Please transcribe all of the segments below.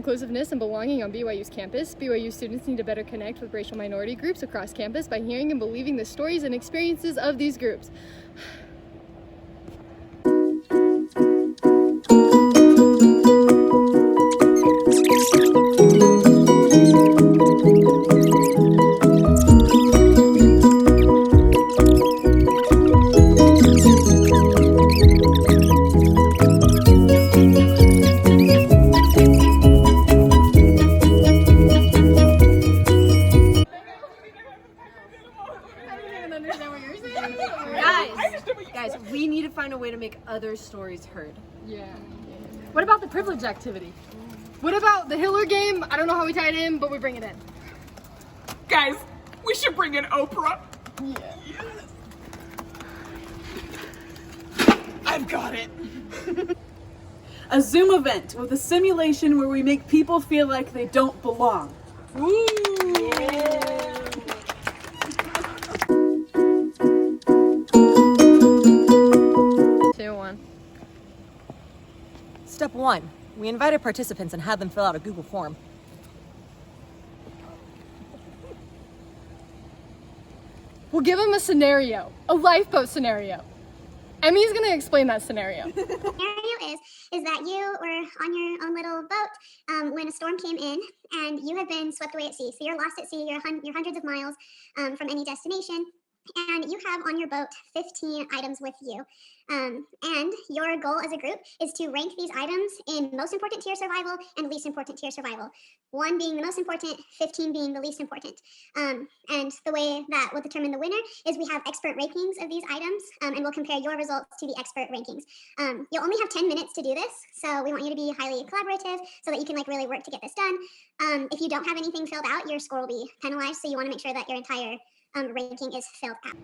inclusiveness and belonging on BYU's campus, BYU students need to better connect with racial minority groups across campus by hearing and believing the stories and experiences of these groups. Guys, we need to find a way to make other stories heard. Yeah. What about the privilege activity? What about the Hiller game? I don't know how we tie it in, but we bring it in. Guys, we should bring in Oprah. Yeah. I've got it. A Zoom event with a simulation where we make people feel like they don't belong. Woo! Yeah. 2-1. Step 1. We invited participants and had them fill out a Google form. We'll give them a scenario, a lifeboat scenario. Emmy's gonna explain that scenario. The scenario is that you were on your own little boat when a storm came in and you have been swept away at sea. So you're lost at sea, you're hundreds of miles from any destination, and you have on your boat 15 items with you. And your goal as a group is to rank these items in most important to your survival and least important to your survival. 1 being the most important, 15 being the least important. And the way that will determine the winner is we have expert rankings of these items, and we'll compare your results to the expert rankings. You'll only have 10 minutes to do this, so we want you to be highly collaborative so that you can really work to get this done. If you don't have anything filled out, your score will be penalized, so you want to make sure that your entire ranking is filled out.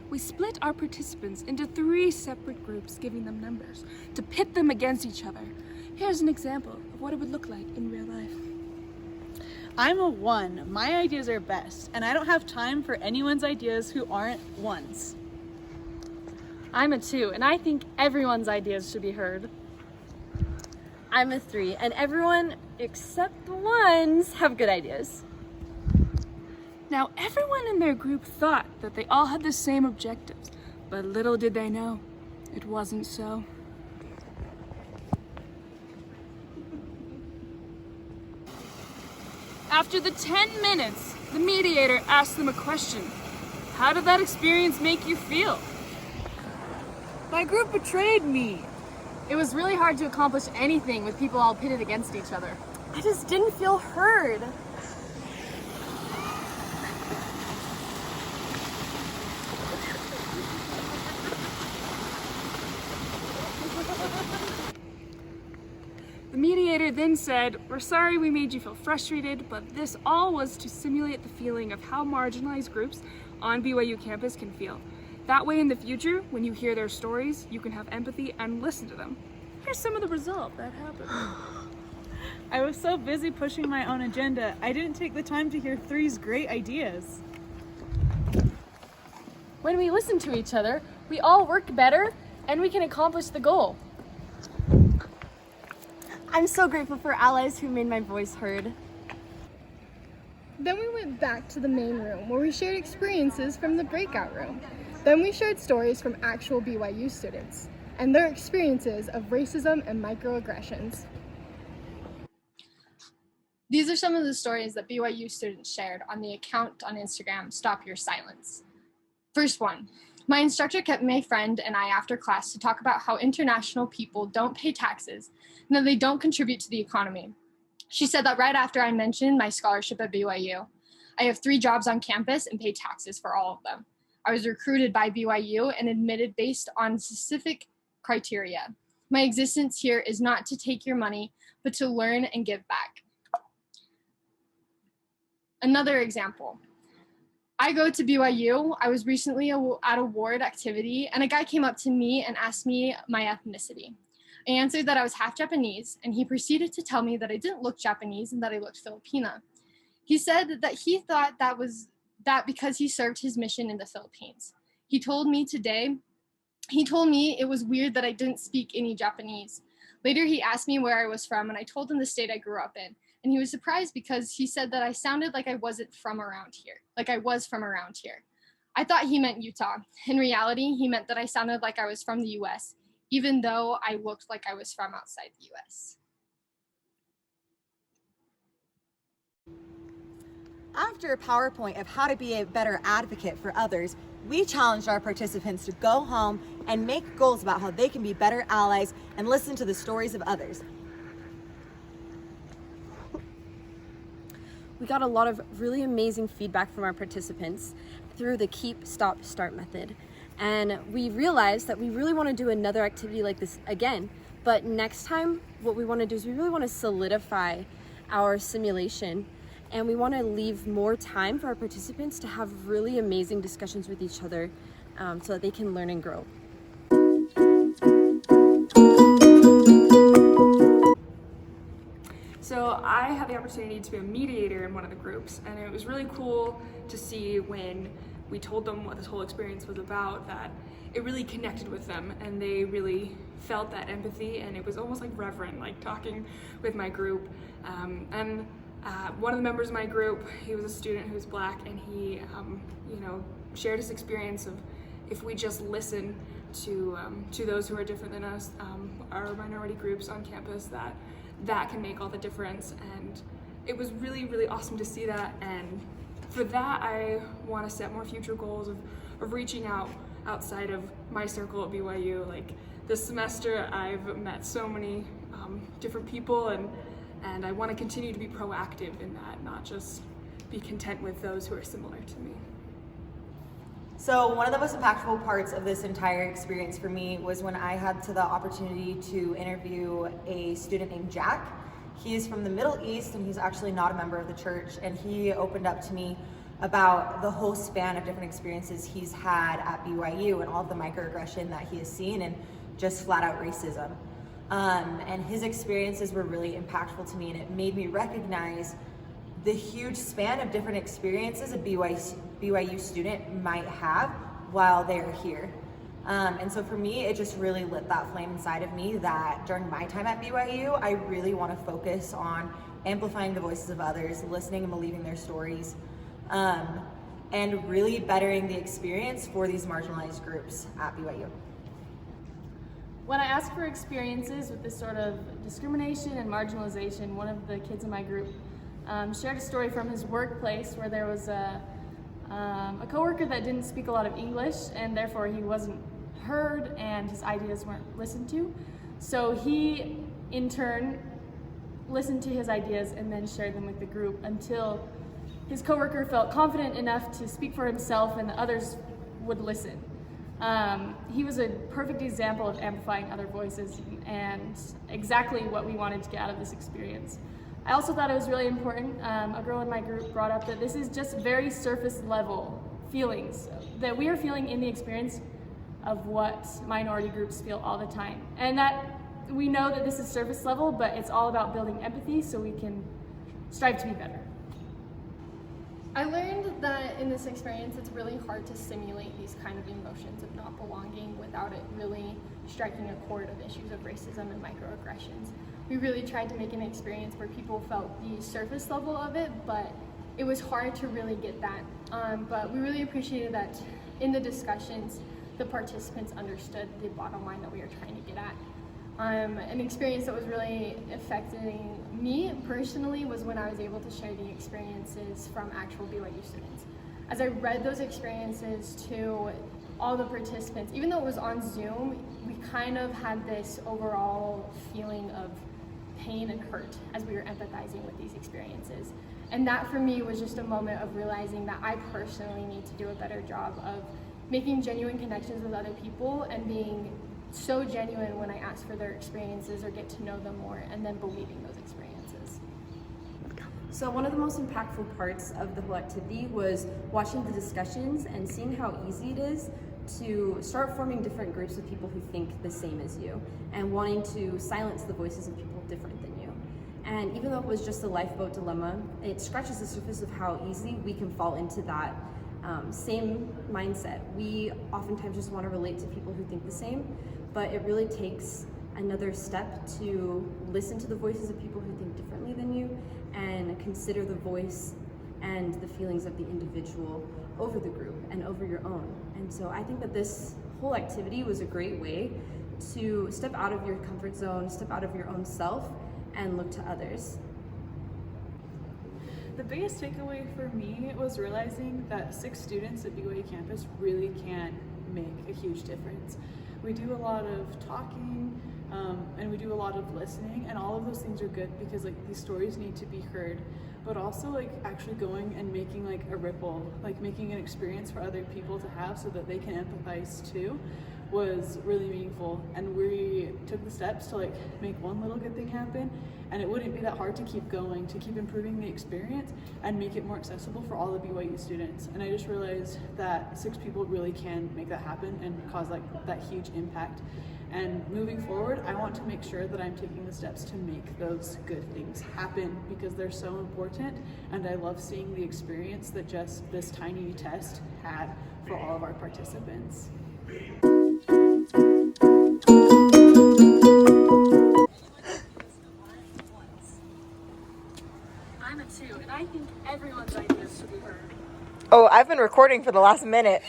We split our participants into 3 separate groups, giving them numbers to pit them against each other. Here's an example of what it would look like in real life. I'm a 1. My ideas are best, and I don't have time for anyone's ideas who aren't 1s. I'm a 2, and I think everyone's ideas should be heard. I'm a 3, and everyone except the ones have good ideas. Now, everyone in their group thought that they all had the same objectives, but little did they know, it wasn't so. After the 10 minutes, the mediator asked them a question. How did that experience make you feel? My group betrayed me. It was really hard to accomplish anything with people all pitted against each other. I just didn't feel heard. The mediator then said, "We're sorry we made you feel frustrated, but this all was to simulate the feeling of how marginalized groups on BYU campus can feel. That way in the future, when you hear their stories, you can have empathy and listen to them." Here's some of the result that happened. I was so busy pushing my own agenda, I didn't take the time to hear 3's great ideas. When we listen to each other, we all work better and we can accomplish the goal. I'm so grateful for allies who made my voice heard. Then we went back to the main room where we shared experiences from the breakout room. Then we shared stories from actual BYU students and their experiences of racism and microaggressions. These are some of the stories that BYU students shared on the account on Instagram, Stop Your Silence. First one, my instructor kept my friend and I after class to talk about how international people don't pay taxes and that they don't contribute to the economy. She said that right after I mentioned my scholarship at BYU. I have 3 jobs on campus and pay taxes for all of them. I was recruited by BYU and admitted based on specific criteria. My existence here is not to take your money, but to learn and give back. Another example. I go to BYU. I was recently at a ward activity and a guy came up to me and asked me my ethnicity. I answered that I was half Japanese and he proceeded to tell me that I didn't look Japanese and that I looked Filipina. He said that he thought that was because he served his mission in the Philippines. He told me it was weird that I didn't speak any Japanese, Later, he asked me where I was from, and I told him the state I grew up in. And he was surprised because he said that I sounded like I wasn't from around here, like I was from around here. I thought he meant Utah. In reality, he meant that I sounded like I was from the US, even though I looked like I was from outside the US. After a PowerPoint of how to be a better advocate for others, we challenged our participants to go home and make goals about how they can be better allies and listen to the stories of others. We got a lot of really amazing feedback from our participants through the Keep, Stop, Start method. And we realized that we really want to do another activity like this again. But next time, what we want to do is we really want to solidify our simulation, and we want to leave more time for our participants to have really amazing discussions with each other so that they can learn and grow. So I had the opportunity to be a mediator in one of the groups, and it was really cool to see when we told them what this whole experience was about, that it really connected with them and they really felt that empathy, and it was almost like reverent, like talking with my group. One of the members of my group, he was a student who was Black, and he shared his experience of if we just listen to those who are different than us, our minority groups on campus, that can make all the difference. And it was really, really awesome to see that. And for that, I want to set more future goals of reaching out outside of my circle at BYU. Like this semester, I've met so many different people, and I want to continue to be proactive in that, not just be content with those who are similar to me. So one of the most impactful parts of this entire experience for me was when I had the opportunity to interview a student named Jack. He's from the Middle East, and he's actually not a member of the church, and he opened up to me about the whole span of different experiences he's had at BYU and all of the microaggression that he has seen and just flat out racism. And his experiences were really impactful to me, and it made me recognize the huge span of different experiences a BYU student might have while they're here. And so for me, it just really lit that flame inside of me that during my time at BYU, I really want to focus on amplifying the voices of others, listening and believing their stories, and really bettering the experience for these marginalized groups at BYU. When I asked for experiences with this sort of discrimination and marginalization, one of the kids in my group shared a story from his workplace where there was a coworker that didn't speak a lot of English, and therefore he wasn't heard and his ideas weren't listened to. So he, in turn, listened to his ideas and then shared them with the group until his coworker felt confident enough to speak for himself and the others would listen. He was a perfect example of amplifying other voices and exactly what we wanted to get out of this experience. I also thought it was really important. A girl in my group brought up that this is just very surface level feelings that we are feeling in the experience of what minority groups feel all the time. And that we know that this is surface level, but it's all about building empathy so we can strive to be better. I learned that in this experience, it's really hard to simulate these kind of emotions of not belonging without it really striking a chord of issues of racism and microaggressions. We really tried to make an experience where people felt the surface level of it, but it was hard to really get that. But we really appreciated that in the discussions, the participants understood the bottom line that we were trying to get at. An experience that was really affecting me personally was when I was able to share the experiences from actual BYU students. As I read those experiences to all the participants, even though it was on Zoom, we kind of had this overall feeling of pain and hurt as we were empathizing with these experiences. And that for me was just a moment of realizing that I personally need to do a better job of making genuine connections with other people and being so genuine when I ask for their experiences or get to know them more, and then believing those experiences. So one of the most impactful parts of the whole activity was watching the discussions and seeing how easy it is to start forming different groups of people who think the same as you and wanting to silence the voices of people different than you. And even though it was just a lifeboat dilemma, it scratches the surface of how easy we can fall into that same mindset. We oftentimes just want to relate to people who think the same, but it really takes another step to listen to the voices of people who think differently than you and consider the voice and the feelings of the individual over the group and over your own. And so I think that this whole activity was a great way to step out of your comfort zone, step out of your own self, and look to others. The biggest takeaway for me was realizing that 6 students at BYU campus really can make a huge difference. We do a lot of talking, and we do a lot of listening, and all of those things are good because like these stories need to be heard, but also like actually going and making like a ripple, like making an experience for other people to have so that they can empathize too, was really meaningful. And we took the steps to like make one little good thing happen, and it wouldn't be that hard to keep going, to keep improving the experience and make it more accessible for all the BYU students. And I just realized that 6 people really can make that happen and cause like that huge impact. And moving forward, I want to make sure that I'm taking the steps to make those good things happen because they're so important, and I love seeing the experience that just this tiny test had for all of our participants. I'm a 2, and I think everyone's ideas should be heard. Oh, I've been recording for the last minute.